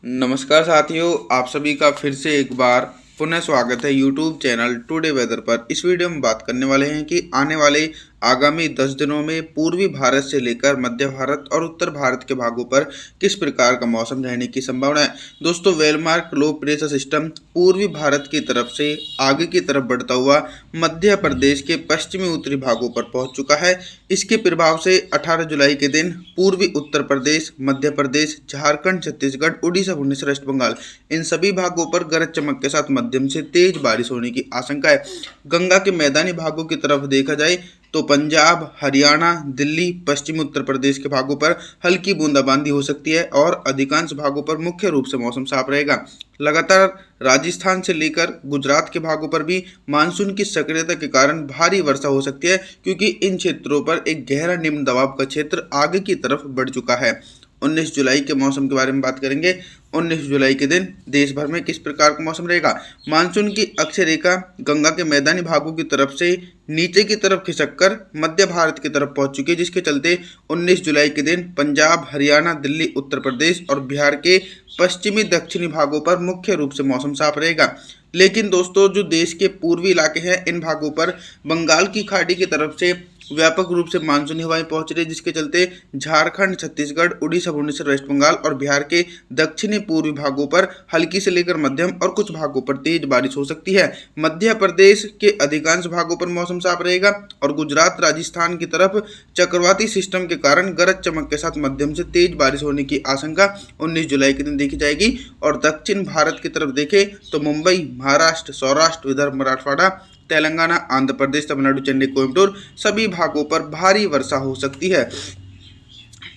नमस्कार साथियों, आप सभी का फिर से एक बार पुनः स्वागत है यूट्यूब चैनल टुडे वेदर पर। इस वीडियो में बात करने वाले हैं कि आने वाले आगामी 10 दिनों में पूर्वी भारत से लेकर मध्य भारत और उत्तर भारत के भागों पर किस प्रकार का मौसम रहने की संभावना है। दोस्तों, वेलमार्क लो प्रेशर सिस्टम पूर्वी भारत की तरफ से आगे की तरफ बढ़ता हुआ मध्य प्रदेश के पश्चिमी उत्तरी भागों पर पहुंच चुका है। इसके प्रभाव से 18 जुलाई के दिन पूर्वी उत्तर प्रदेश, मध्य प्रदेश, झारखंड, छत्तीसगढ़, उड़ीसा, भुवनेश्वर, वेस्ट बंगाल इन सभी भागों पर गरज चमक के साथ मध्यम से तेज बारिश होने की आशंका है। गंगा के मैदानी भागों की तरफ देखा जाए तो पंजाब, हरियाणा, दिल्ली, पश्चिमी उत्तर प्रदेश के भागों पर हल्की बूंदाबांदी हो सकती है और अधिकांश भागों पर मुख्य रूप से मौसम साफ रहेगा। लगातार राजस्थान से लेकर गुजरात के भागों पर भी मानसून की सक्रियता के कारण भारी वर्षा हो सकती है, क्योंकि इन क्षेत्रों पर एक गहरा निम्न दबाव का क्षेत्र आगे की तरफ बढ़ चुका है। 19 जुलाई के मौसम के बारे में बात करेंगे। 19 जुलाई के दिन देश भर में किस प्रकार का मौसम रहेगा। मानसून की अक्षय रेखा गंगा के मैदानी भागों की तरफ से नीचे की तरफ खिसककर मध्य भारत की तरफ पहुंच चुकी है, जिसके चलते 19 जुलाई के दिन पंजाब, हरियाणा, दिल्ली, उत्तर प्रदेश और बिहार के पश्चिमी दक्षिणी भागों पर मुख्य रूप से मौसम साफ रहेगा। लेकिन दोस्तों, जो देश के पूर्वी इलाके हैं इन भागों पर बंगाल की खाड़ी की तरफ से व्यापक रूप से मानसूनी हवाएं पहुंच रही है, जिसके चलते झारखंड, छत्तीसगढ़, उड़ीसा, भुवनेश्वर, वेस्ट बंगाल और बिहार के दक्षिणी पूर्वी भागों पर हल्की से लेकर मध्यम और कुछ भागों पर तेज बारिश हो सकती है। मध्य प्रदेश के अधिकांश भागों पर मौसम साफ रहेगा और गुजरात, राजस्थान की तरफ चक्रवाती सिस्टम के कारण गरज चमक के साथ मध्यम से तेज बारिश होने की आशंका 19 जुलाई के दिन देखी जाएगी। और दक्षिण भारत की तरफ देखें तो मुंबई, महाराष्ट्र, सौराष्ट्र, विदर्भ, मराठवाड़ा, तेलंगाना, आंध्र प्रदेश, तमिलनाडु, चेन्नई, कोयम्बटूर सभी भागों पर भारी वर्षा हो सकती है।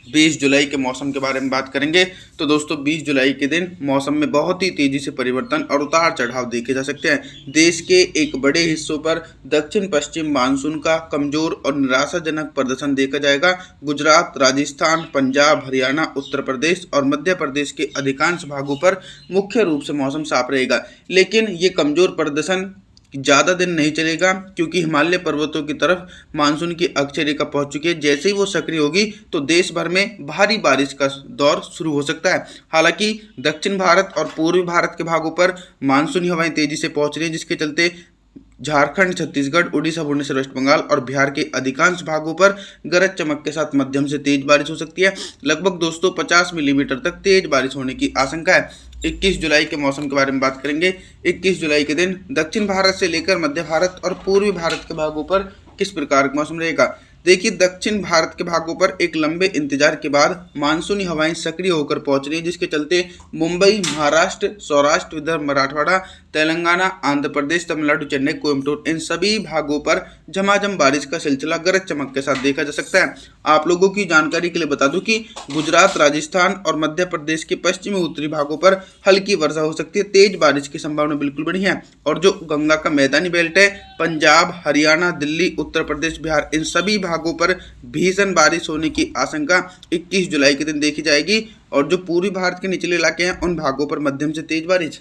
20 जुलाई के मौसम के बारे में बात करेंगे तो दोस्तों, 20 जुलाई के दिन मौसम में बहुत ही तेजी से परिवर्तन और उतार चढ़ाव देखे जा सकते हैं। देश के एक बड़े हिस्सों पर दक्षिण पश्चिम मानसून का कमजोर और निराशाजनक प्रदर्शन देखा जाएगा। गुजरात, राजस्थान, पंजाब, हरियाणा, उत्तर प्रदेश और मध्य प्रदेश के अधिकांश भागों पर मुख्य रूप से मौसम साफ रहेगा। लेकिन ये कमजोर प्रदर्शन ज़्यादा दिन नहीं चलेगा, क्योंकि हिमालय पर्वतों की तरफ मानसून की अक्षय रेखा पहुंच चुकी है। जैसे ही वो सक्रिय होगी तो देश भर में भारी बारिश का दौर शुरू हो सकता है। हालांकि दक्षिण भारत और पूर्वी भारत के भागों पर मानसूनी हवाएं तेजी से पहुंच रही है, जिसके चलते झारखंड, छत्तीसगढ़, उड़ीसा, भुवनेश्वर, वेस्ट बंगाल और बिहार के अधिकांश भागों पर गरज चमक के साथ मध्यम से तेज बारिश हो सकती है। लगभग दोस्तों 50 मिलीमीटर तक तेज बारिश होने की आशंका है। 21 जुलाई के मौसम के बारे में बात करेंगे। 21 जुलाई के दिन दक्षिण भारत से लेकर मध्य भारत और पूर्वी भारत के भागों पर किस प्रकार का मौसम रहेगा। देखिए, दक्षिण भारत के भागों पर एक लंबे इंतजार के बाद मानसूनी हवाएं सक्रिय होकर पहुंच रही है, जिसके चलते मुंबई, महाराष्ट्र, सौराष्ट्र, विदर्भ, मराठवाड़ा, तेलंगाना, आंध्र प्रदेश, तमिलनाडु, चेन्नई, कोयम्बटूर इन सभी भागों पर झमाझम बारिश का सिलसिला गरज चमक के साथ देखा जा सकता है। आप लोगों की जानकारी के लिए बता दूं कि गुजरात, राजस्थान और मध्य प्रदेश के पश्चिमी उत्तरी भागों पर हल्की वर्षा हो सकती है। तेज बारिश की संभावना बिल्कुल बनी है। और जो गंगा का मैदानी बेल्ट है, पंजाब, हरियाणा, दिल्ली, उत्तर प्रदेश, बिहार इन सभी भागों पर भीषण बारिश होने की आशंका 21 जुलाई के दिन देखी जाएगी। और जो पूर्वी भारत के निचले इलाके हैं उन भागों पर मध्यम से तेज बारिश।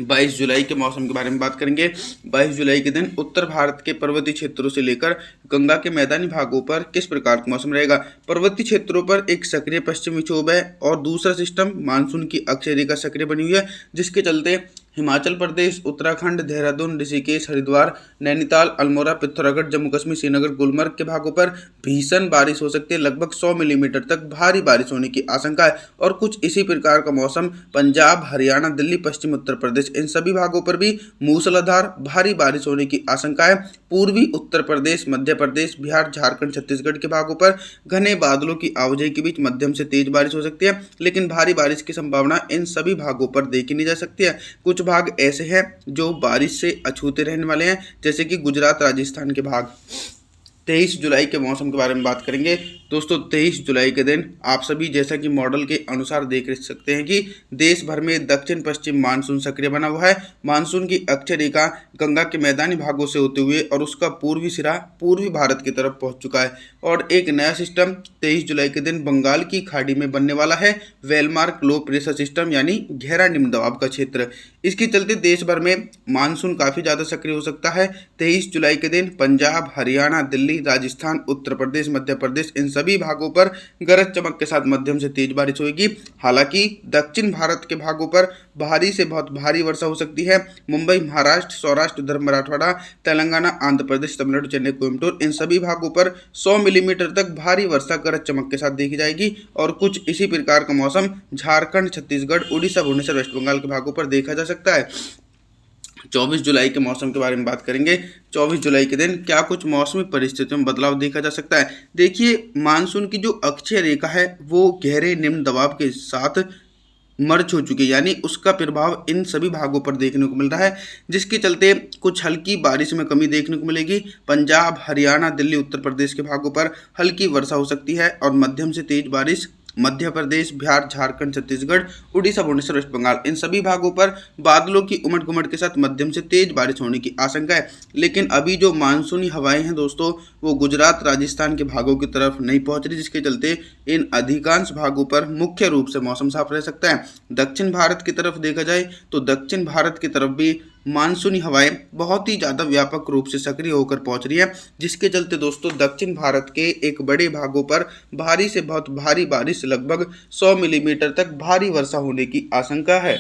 22 जुलाई के मौसम के बारे में बात करेंगे। 22 जुलाई के दिन उत्तर भारत के पर्वतीय क्षेत्रों से लेकर गंगा के मैदानी भागों पर किस प्रकार का मौसम रहेगा। पर्वतीय क्षेत्रों पर एक सक्रिय पश्चिमी विक्षोभ है और दूसरा सिस्टम मानसून की अक्षय रेखा सक्रिय बनी हुई है, जिसके चलते हिमाचल प्रदेश, उत्तराखंड, देहरादून, ऋषिकेश, हरिद्वार, नैनीताल, अल्मोड़ा, पिथौरागढ़, जम्मू कश्मीर, श्रीनगर, गुलमर्ग के भागों पर भीषण बारिश हो सकती है। लगभग 100 मिलीमीटर तक भारी बारिश होने की आशंका है। और कुछ इसी प्रकार का मौसम पंजाब, हरियाणा, दिल्ली, पश्चिम उत्तर प्रदेश इन सभी भागों पर भी मूसलाधार भारी बारिश होने की आशंका है। पूर्वी उत्तर प्रदेश, मध्य प्रदेश, बिहार, झारखंड, छत्तीसगढ़ के भागों पर घने बादलों की आवाजाही के बीच मध्यम से तेज बारिश हो सकती है, लेकिन भारी बारिश की संभावना इन सभी भागों पर देखी नहीं जा सकती है। कुछ भाग ऐसे हैं जो बारिश से अछूते रहने वाले हैं, जैसे कि गुजरात, राजस्थान के भाग। 23 जुलाई के मौसम के बारे में बात करेंगे। दोस्तों, 23 जुलाई के दिन आप सभी जैसा कि मॉडल के अनुसार देख सकते हैं कि देश भर में दक्षिण पश्चिम मानसून सक्रिय बना हुआ है। मानसून की अक्षय रेखा गंगा के मैदानी भागों से होते हुए और उसका पूर्वी सिरा पूर्वी भारत की तरफ पहुंच चुका है। और एक नया सिस्टम 23 जुलाई के दिन बंगाल की खाड़ी में बनने वाला है, वेलमार्क लो प्रेशर सिस्टम यानी गहरा निम्न दबाव का क्षेत्र। इसके चलते देश भर में मानसून काफ़ी ज़्यादा सक्रिय हो सकता है। 23 जुलाई के दिन पंजाब, हरियाणा, दिल्ली, राजस्थान, उत्तर प्रदेश, मध्य प्रदेश इन सभी भागों पर गरज चमक के साथ मध्यम से तेज बारिश होगी। हालांकि दक्षिण भारत के भागों पर भारी से बहुत भारी वर्षा हो सकती है। मुंबई, महाराष्ट्र, सौराष्ट्र, विदर्भ, मराठवाड़ा, तेलंगाना, आंध्र प्रदेश, तमिलनाडु, चेन्नई, कोयम्बटूर, इन सभी भागों पर 100 मिलीमीटर तक भारी वर्षा गरज चमक के साथ देखी जाएगी। और कुछ इसी प्रकार का मौसम झारखंड, छत्तीसगढ़, उड़ीसा, भुवनेश्वर, वेस्ट बंगाल के भागों पर देखा जा सकता है। 24 जुलाई के मौसम के बारे में बात करेंगे। 24 जुलाई के दिन क्या कुछ मौसमी परिस्थितियों में बदलाव देखा जा सकता है। देखिए, मानसून की जो अक्षीय रेखा है वो गहरे निम्न दबाव के साथ मर्ज हो चुकी है, यानी उसका प्रभाव इन सभी भागों पर देखने को मिल रहा है, जिसके चलते कुछ हल्की बारिश में कमी देखने को मिलेगी। पंजाब, हरियाणा, दिल्ली, उत्तर प्रदेश के भागों पर हल्की वर्षा हो सकती है और मध्यम से तेज बारिश मध्य प्रदेश, बिहार, झारखंड, छत्तीसगढ़, उड़ीसा, भुवनेश्वर, वेस्ट बंगाल, इन सभी भागों पर बादलों की उमड़ घुमड़ के साथ मध्यम से तेज बारिश होने की आशंका है। लेकिन अभी जो मानसूनी हवाएं हैं दोस्तों, वो गुजरात, राजस्थान के भागों की तरफ नहीं पहुंच रही, जिसके चलते इन अधिकांश भागों पर मुख्य रूप से मौसम साफ रह सकता है। दक्षिण भारत की तरफ देखा जाए तो दक्षिण भारत की तरफ भी मानसूनी हवाएं बहुत ही ज़्यादा व्यापक रूप से सक्रिय होकर पहुंच रही है, जिसके चलते दोस्तों दक्षिण भारत के एक बड़े भागों पर भारी से बहुत भारी बारिश, लगभग 100 मिलीमीटर तक भारी वर्षा होने की आशंका है।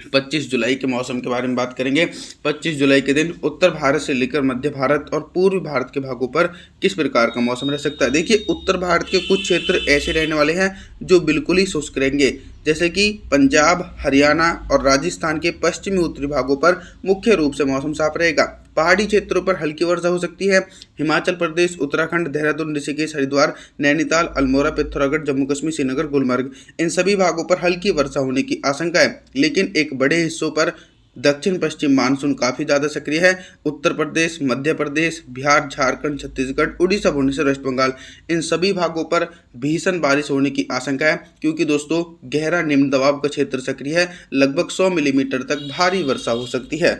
25 जुलाई के मौसम के बारे में बात करेंगे। 25 जुलाई के दिन उत्तर भारत से लेकर मध्य भारत और पूर्वी भारत के भागों पर किस प्रकार का मौसम रह सकता है। देखिए, उत्तर भारत के कुछ क्षेत्र ऐसे रहने वाले हैं जो बिल्कुल ही शुष्क रहेंगे, जैसे कि पंजाब, हरियाणा और राजस्थान के पश्चिमी उत्तरी भागों पर मुख्य रूप से मौसम साफ रहेगा। पहाड़ी क्षेत्रों पर हल्की वर्षा हो सकती है। हिमाचल प्रदेश, उत्तराखंड, देहरादून, ऋषिकेश, हरिद्वार, नैनीताल, अल्मोड़ा, पिथौरागढ़, जम्मू कश्मीर, श्रीनगर, गुलमर्ग, इन सभी भागों पर हल्की वर्षा होने की आशंका है। लेकिन एक बड़े हिस्सों पर दक्षिण पश्चिम मानसून काफ़ी ज़्यादा सक्रिय है। उत्तर प्रदेश, मध्य प्रदेश, बिहार, झारखंड, छत्तीसगढ़, उड़ीसा, भुवनेश्वर, वेस्ट बंगाल, इन सभी भागों पर भीषण बारिश होने की आशंका है, क्योंकि दोस्तों गहरा निम्न दबाव का क्षेत्र सक्रिय है। लगभग 100 मिलीमीटर तक भारी वर्षा हो सकती है।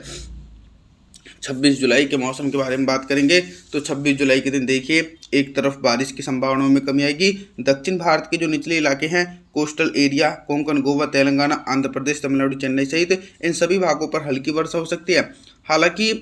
26 जुलाई के मौसम के बारे में बात करेंगे तो 26 जुलाई के दिन देखिए, एक तरफ बारिश की संभावनाओं में कमी आएगी। दक्षिण भारत के जो निचले इलाके हैं, कोस्टल एरिया, कोंकण, गोवा, तेलंगाना, आंध्र प्रदेश, तमिलनाडु, चेन्नई सहित इन सभी भागों पर हल्की वर्षा हो सकती है। हालांकि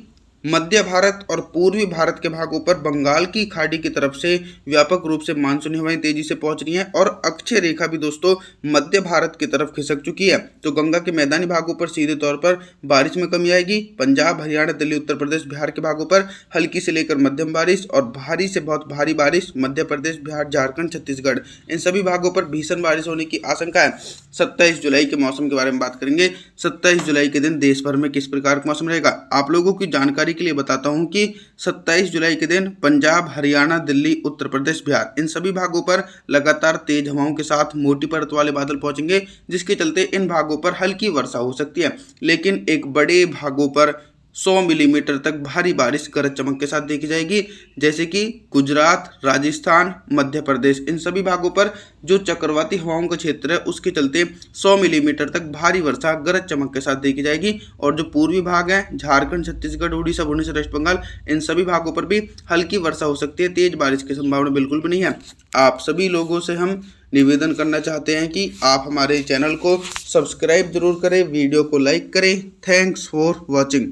मध्य भारत और पूर्वी भारत के भागों पर बंगाल की खाड़ी की तरफ से व्यापक रूप से मानसूनी हवाएं तेजी से पहुंच रही हैं और अक्षय रेखा भी दोस्तों मध्य भारत की तरफ खिसक चुकी है। तो गंगा के मैदानी भागों पर सीधे तौर पर बारिश में कमी आएगी। पंजाब, हरियाणा, दिल्ली, उत्तर प्रदेश, बिहार के भागों पर हल्की से लेकर मध्यम बारिश और भारी से बहुत भारी बारिश मध्य प्रदेश, बिहार, झारखंड, छत्तीसगढ़, इन सभी भागों पर भीषण बारिश होने की आशंका है। 27 जुलाई के मौसम के बारे में बात करेंगे। 27 जुलाई के दिन देश भर में किस प्रकार का मौसम रहेगा, आप लोगों की जानकारी के लिए बताता हूं कि 27 जुलाई के दिन पंजाब, हरियाणा, दिल्ली, उत्तर प्रदेश, बिहार, इन सभी भागों पर लगातार तेज हवाओं के साथ मोटी परत वाले बादल पहुंचेंगे, जिसके चलते इन भागों पर हल्की वर्षा हो सकती है। लेकिन एक बड़े भागों पर 100 मिलीमीटर तक भारी बारिश गरज चमक के साथ देखी जाएगी, जैसे कि गुजरात, राजस्थान, मध्य प्रदेश, इन सभी भागों पर जो चक्रवाती हवाओं का क्षेत्र है उसके चलते 100 मिलीमीटर तक भारी वर्षा गरज चमक के साथ देखी जाएगी। और जो पूर्वी भाग हैं, झारखंड, छत्तीसगढ़, उड़ीसा, भुवनेश्वर, वेस्ट बंगाल, इन सभी भागों पर भी हल्की वर्षा हो सकती है। तेज बारिश की संभावना बिल्कुल भी नहीं है। आप सभी लोगों से हम निवेदन करना चाहते हैं कि आप हमारे चैनल को सब्सक्राइब जरूर करें, वीडियो को लाइक करें। Thanks for watching.